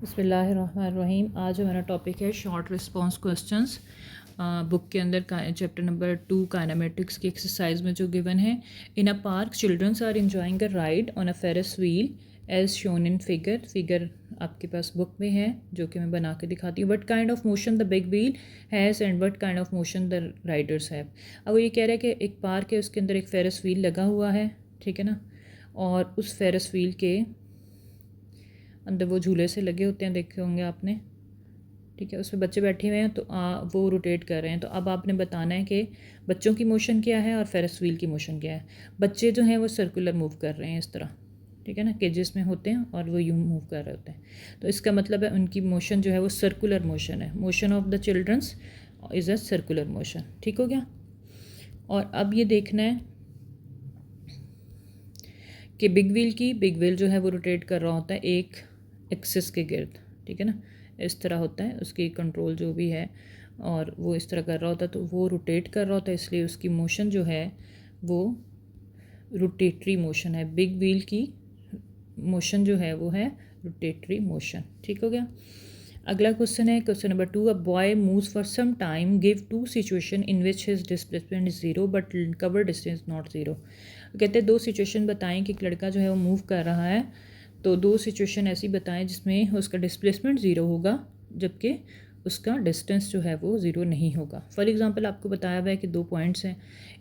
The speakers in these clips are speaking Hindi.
बिस्मिल्लाहिर्रहमानिर्रहीम। आज हमारा टॉपिक है शॉर्ट रिस्पांस क्वेश्चंस। बुक के अंदर चैप्टर नंबर 2 काइनेमेटिक्स की एक्सरसाइज में जो गिवन है, in a park children's are enjoying a ride on a Ferris wheel as shown in figure आपके पास बुक में है, जो कि मैं बना के दिखाती हूँ। What kind of motion the big wheel has and what kind of motion the Riders have. अब वो ये कह रहा है कि एक पार्क है, उसके अंदर एक फेरिस व्हील लगा हुआ है, ठीक है ना, और उस फेरिस व्हील के अंदर वो झूले से लगे होते हैं, देखे होंगे आपने, ठीक है। उसमें बच्चे बैठे हुए हैं, तो वो रोटेट कर रहे हैं। तो अब आपने बताना है कि बच्चों की मोशन क्या है और फेरिस व्हील की मोशन क्या है। बच्चे जो हैं वो सर्कुलर मूव कर रहे हैं इस तरह, ठीक है ना, केजेस में होते हैं और वो यूँ मूव कर रहे होते हैं। तो इसका मतलब है उनकी मोशन जो है वो सर्कुलर मोशन है। Motion of the childrens is a circular motion, ठीक हो गया। और अब ये देखना है कि बिग व्हील जो है वो रोटेट कर रहा होता है एक एक्सिस के गिर्द, ठीक है ना, इस तरह होता है उसकी कंट्रोल जो भी है, और वो इस तरह कर रहा होता है, तो वो रोटेट कर रहा होता है, इसलिए उसकी मोशन जो है वो रोटेटरी मोशन है। बिग व्हील की मोशन जो है वो है रोटेटरी मोशन, ठीक हो गया। अगला क्वेश्चन है question number 2। A boy moves for some time, give 2 situation in which his displacement is 0 but cover distance not 0। कहते हैं 2 सिचुएशन बताएं कि एक लड़का जो है वो मूव कर रहा है, तो 2 सिचुएशन ऐसी बताएं जिसमें उसका डिस्प्लेसमेंट 0 होगा जबकि उसका डिस्टेंस जो है वो 0 नहीं होगा। फॉर एग्जांपल आपको बताया हुआ है कि 2 पॉइंट्स हैं,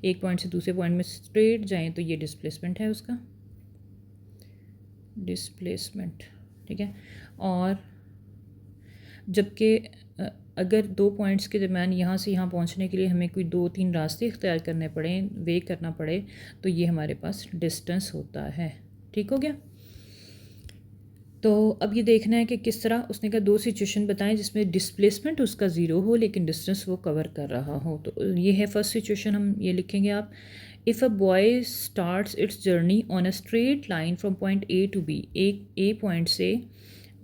एक पॉइंट से दूसरे पॉइंट में स्ट्रेट जाएं तो ये डिस्प्लेसमेंट है उसका, डिस्प्लेसमेंट, ठीक है। और जबकि अगर 2 पॉइंट्स के दरमियान यहाँ से यहाँ पहुँचने के लिए हमें कोई 2-3 रास्ते इख्तियार करने पड़े, वे करना पड़े, तो ये हमारे पास डिस्टेंस होता है, ठीक हो गया। तो अब ये देखना है कि किस तरह उसने कहा 2 सिचुएशन बताएं जिसमें डिस्प्लेसमेंट उसका 0 हो लेकिन डिस्टेंस वो कवर कर रहा हो। तो ये है फर्स्ट सिचुएशन, हम ये लिखेंगे आप। If a boy starts its journey on a straight line from point A to B, एक ए पॉइंट से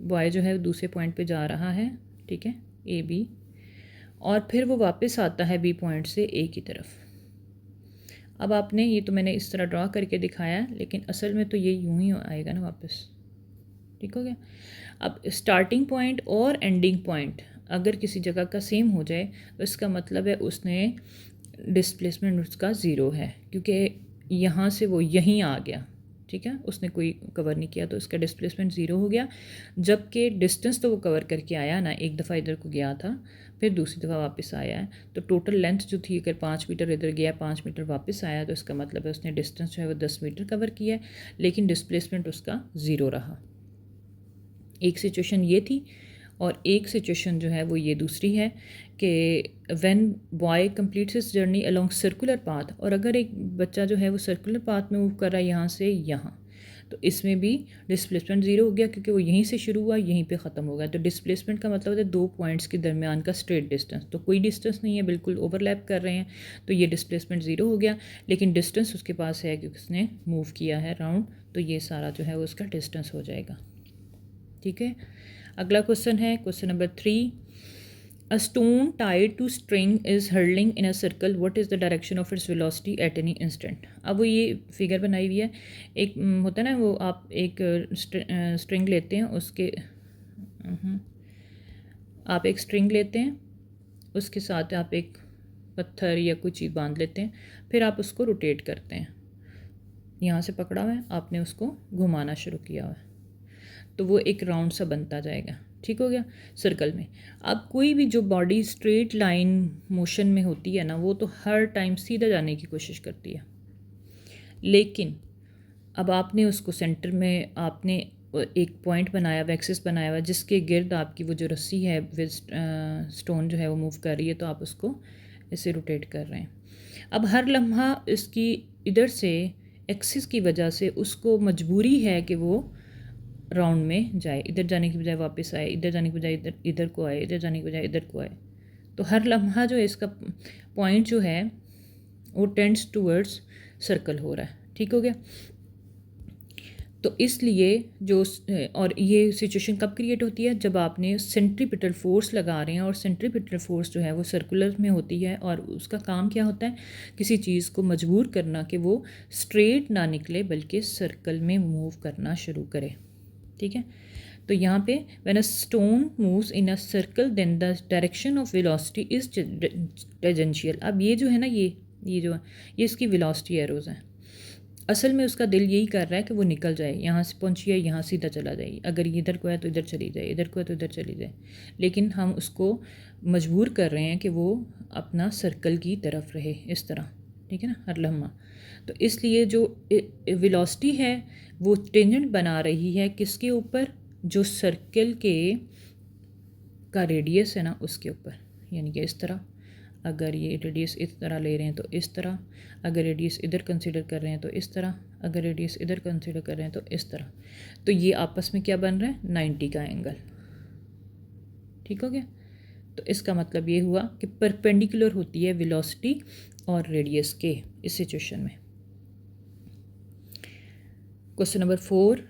बॉय जो है दूसरे पॉइंट पे जा रहा है, ठीक है, ए बी, और फिर वो वापस आता है बी पॉइंट से ए की तरफ। अब आपने ये तो मैंने इस तरह ड्रा करके दिखाया, लेकिन असल में तो ये यूं ही आएगा ना वापस, ठीक हो गया। अब स्टार्टिंग पॉइंट और एंडिंग पॉइंट अगर किसी जगह का सेम हो जाए तो इसका मतलब है उसने डिस्प्लेसमेंट उसका 0 है, क्योंकि यहाँ से वो यहीं आ गया, ठीक है, उसने कोई कवर नहीं किया तो इसका डिस्प्लेसमेंट 0 हो गया। जबकि डिस्टेंस तो वो कवर करके आया ना, एक दफ़ा इधर को गया था फिर दूसरी दफ़ा वापस आया है, तो टोटल लेंथ जो थी, अगर 5 मीटर इधर गया 5 मीटर वापस आया, तो इसका मतलब है उसने डिस्टेंस जो है वो 10 मीटर कवर किया है, लेकिन डिस्प्लेसमेंट उसका 0 रहा। एक सिचुएशन ये थी, और एक सिचुएशन जो है वो ये दूसरी है कि when boy completes his journey along circular path, और अगर एक बच्चा जो है वो सर्कुलर पाथ में मूव कर रहा है यहाँ से यहाँ, तो इसमें भी डिस्प्लेसमेंट 0 हो गया, क्योंकि वो यहीं से शुरू हुआ यहीं पे ख़त्म हो गया। तो डिस्प्लेसमेंट का मतलब है 2 पॉइंट्स के दरमियान का स्ट्रेट डिस्टेंस, तो कोई डिस्टेंस नहीं है, बिल्कुल ओवरलैप कर रहे हैं, तो ये डिस्प्लेसमेंट 0 हो गया। लेकिन डिस्टेंस उसके पास है क्योंकि उसने मूव किया है राउंड, तो ये सारा जो है वो उसका डिस्टेंस हो जाएगा, ठीक है। अगला क्वेश्चन है question number 3। A stone tied to string is hurling in a circle, what is the direction of its velocity at any instant. अब वो ये फिगर बनाई हुई है, एक होता है ना, वो आप एक स्ट्रिंग लेते हैं, उसके आप एक स्ट्रिंग लेते हैं, उसके साथ आप एक पत्थर या कोई चीज़ बांध लेते हैं, फिर आप उसको रोटेट करते हैं, यहाँ से पकड़ा हुआ है आपने, उसको घुमाना शुरू किया हुआ है, तो वो एक राउंड सा बनता जाएगा, ठीक हो गया, सर्कल में। अब कोई भी जो बॉडी स्ट्रेट लाइन मोशन में होती है ना, वो तो हर टाइम सीधा जाने की कोशिश करती है, लेकिन अब आपने उसको सेंटर में आपने एक पॉइंट बनाया हुआ, एक्सिस बनाया हुआ, जिसके गिर्द आपकी वो जो रस्सी है विद स्टोन जो है वो मूव कर रही है, तो आप उसको ऐसे रोटेट कर रहे हैं। अब हर लम्हा इसकी इधर से एक्सिस की वजह से उसको मजबूरी है कि वो राउंड में जाए, इधर जाने की बजाय वापस आए, इधर जाने की बजाय इधर को आए, इधर जाने की बजाय इधर को आए। तो हर लम्हा जो है इसका पॉइंट जो है वो टेंड्स टूवर्ड्स सर्कल हो रहा है, ठीक हो गया। तो इसलिए जो और ये सिचुएशन कब क्रिएट होती है, जब आपने सेंट्रीपिटल फोर्स लगा रहे हैं, और सेंट्रीपिटल फोर्स जो है वो सर्कुलर में होती है, और उसका काम क्या होता है, किसी चीज़ को मजबूर करना कि वो स्ट्रेट ना निकले बल्कि सर्कल में मूव करना शुरू करे, ठीक है। तो यहाँ पे when a stone moves in a circle then the direction of velocity is tangential. अब ये जो है ना, ये जो है, ये इसकी वेलोसिटी एरोज़ हैं। असल में उसका दिल यही कर रहा है कि वो निकल जाए, यहाँ से पहुँची है, यहाँ सीधा चला जाए, अगर ये इधर को है तो इधर चली जाए, इधर को है तो इधर चली जाए, लेकिन हम उसको मजबूर कर रहे हैं कि वो अपना सर्कल की तरफ रहे इस तरह, ठीक है ना, हर लम्हा। तो इसलिए जो वेलोसिटी है वो टेंजेंट बना रही है किसके ऊपर, जो सर्कल का रेडियस है ना उसके ऊपर, यानी कि इस तरह। अगर ये रेडियस इस तरह ले रहे हैं तो इस तरह, अगर रेडियस इधर कंसीडर कर रहे हैं तो इस तरह, अगर रेडियस इधर कंसीडर कर रहे हैं तो इस तरह। तो ये आपस में क्या बन रहा है, 90 का एंगल। ठीक हो गया। तो इसका मतलब ये हुआ कि परपेंडिकुलर होती है वेलोसिटी और रेडियस के इस सिचुएशन में। Question number 4,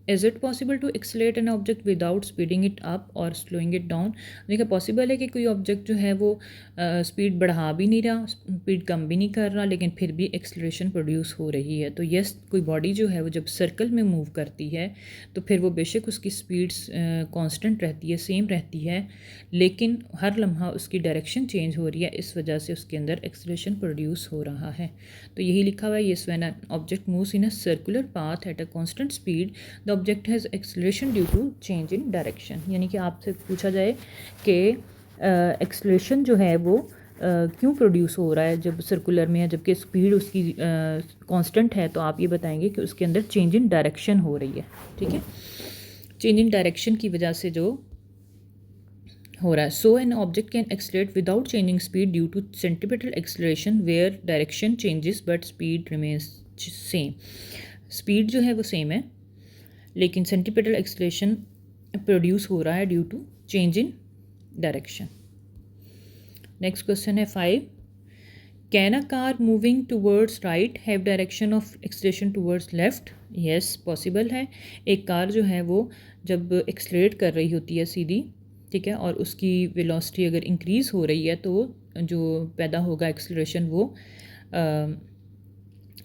is it possible to accelerate an object without speeding it up और स्लोइंग इट डाउन। देखिए पॉसिबल है कि कोई ऑब्जेक्ट जो है वो स्पीड बढ़ा भी नहीं रहा, स्पीड कम भी नहीं कर रहा, लेकिन फिर भी एक्सेलरेशन प्रोड्यूस हो रही है। तो यस, कोई बॉडी जो है वो जब सर्कल में मूव करती है तो फिर वो बेशक उसकी स्पीड्स कांस्टेंट रहती है, सेम रहती है, लेकिन हर लम्हा उसकी डायरेक्शन चेंज हो रही है, इस वजह से उसके अंदर एक्सेलरेशन प्रोड्यूस हो रहा है। तो यही लिखा हुआ है, yes when an object moves in a circular path at a constant speed the object has acceleration due to change in direction. यानी कि आपसे पूछा जाए कि एक्सेलरेशन जो है वो क्यों प्रोड्यूस हो रहा है जब सर्कुलर में है, जबकि स्पीड उसकी कांस्टेंट है, तो आप ये बताएंगे कि उसके अंदर चेंज इन डायरेक्शन हो रही है। ठीक है, चेंज इन डायरेक्शन की वजह से जो हो रहा है। So an object can accelerate without changing speed due to centripetal acceleration where direction changes but speed remains same. Speed जो है वो सेम है, लेकिन सेंट्रीपिटल एक्सेलरेशन प्रोड्यूस हो रहा है due to change in direction. Next question है 5, can a car moving towards right have direction of acceleration towards left. Yes, possible है। एक कार जो है वो जब एक्सेलरेट कर रही होती है सीधी, ठीक है, और उसकी वेलोसिटी अगर इंक्रीज़ हो रही है तो जो पैदा होगा एक्सेलरेशन वो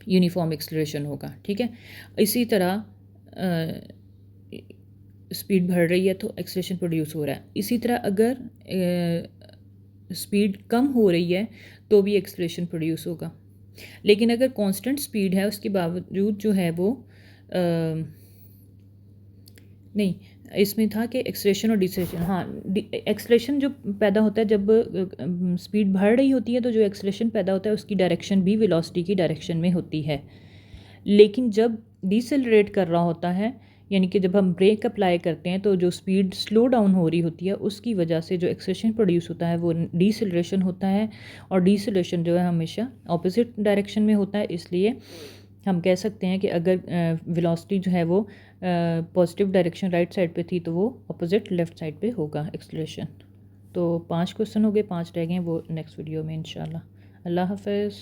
यूनिफॉर्म एक्सेलरेशन होगा। ठीक है, इसी तरह स्पीड बढ़ रही है तो एक्सेलरेशन प्रोड्यूस हो रहा है। इसी तरह अगर स्पीड कम हो रही है तो भी एक्सेलरेशन प्रोड्यूस होगा, लेकिन अगर कांस्टेंट स्पीड है उसके बावजूद जो है वो नहीं, इसमें था कि एक्सेलरेशन और डिसेलेरेशन। हाँ, एक्सेलरेशन जो पैदा होता है जब स्पीड बढ़ रही होती है तो जो एक्सेलरेशन पैदा होता है उसकी डायरेक्शन भी वेलोसिटी की डायरेक्शन में होती है, लेकिन जब डिसेलरेट कर रहा होता है, यानी कि जब हम ब्रेक अप्लाई करते हैं, तो जो स्पीड स्लो डाउन हो रही होती है उसकी वजह से जो एक्सेलरेशन प्रोड्यूस होता है वो डिसेलरेशन होता है, और डिसेलरेशन जो है हमेशा ऑपोजिट डायरेक्शन में होता है। इसलिए हम कह सकते हैं कि अगर वेलोसिटी जो है वो पॉजिटिव डायरेक्शन राइट साइड पे थी तो वो अपोजिट लेफ़्ट साइड पे होगा एक्सेलरेशन। तो 5 क्वेश्चन हो गए, 5 रह गए, वो नेक्स्ट वीडियो में इंशाल्लाह। अल्लाह हाफ़िज़।